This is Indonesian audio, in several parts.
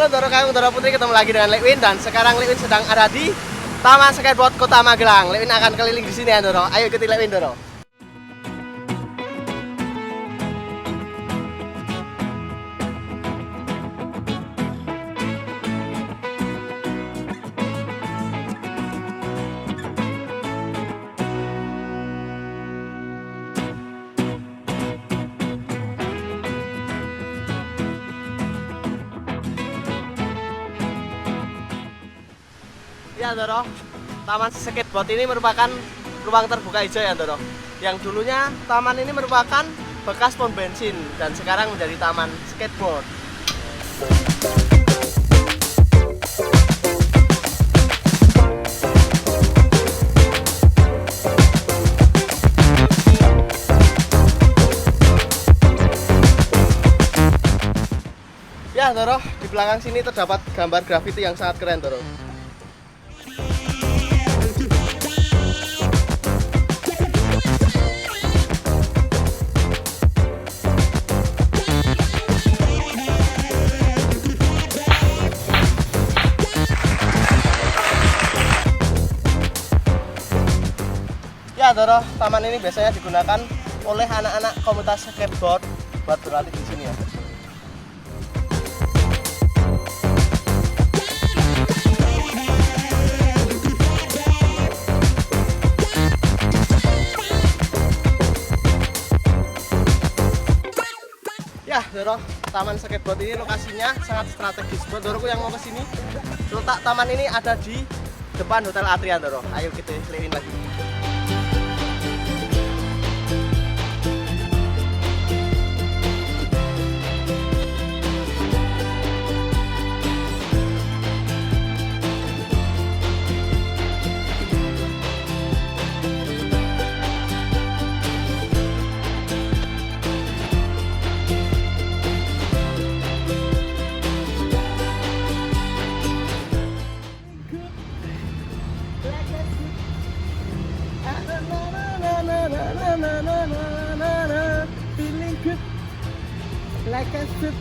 Halo Doro Kayung, Doro Putri, ketemu lagi dengan Lewin dan sekarang Lewin sedang ada di Taman Skateboard Kota Magelang. Lewin akan keliling di sini ya Doro. Ayo ikuti Lewin Doro. Ya Doro, Taman Skateboard ini merupakan ruang terbuka hijau ya Doro. Yang dulunya taman ini merupakan bekas pom bensin dan sekarang menjadi taman skateboard. Ya Doro, di belakang sini terdapat gambar grafiti yang sangat keren Doro. Ya Doro, taman ini biasanya digunakan oleh anak-anak komunitas skateboard buat berlatih di sini ya. Ya Doro, taman skateboard ini lokasinya sangat strategis. Buat Doroku yang mau ke sini, letak taman ini ada di depan Hotel Atria Doro. Ayo kita keliling lagi. Feeling good like a soup.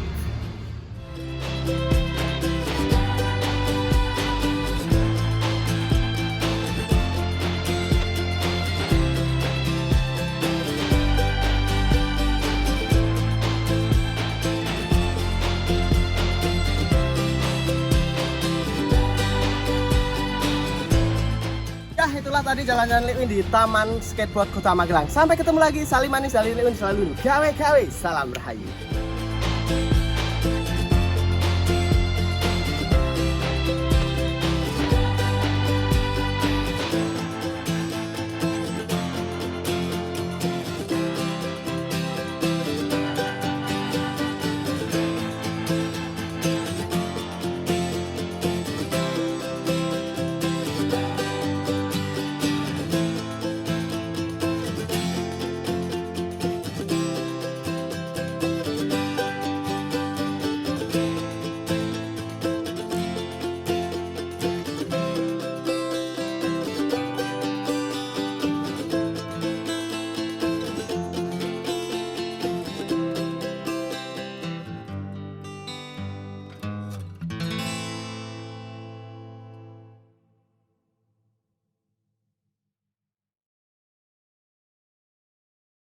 Ya itulah tadi jalan-jalan Lewin di Taman Skateboard Kota Magelang. Sampai ketemu lagi, salim manis dari Lewin selalu. Gawe-gawe, salam rahayu.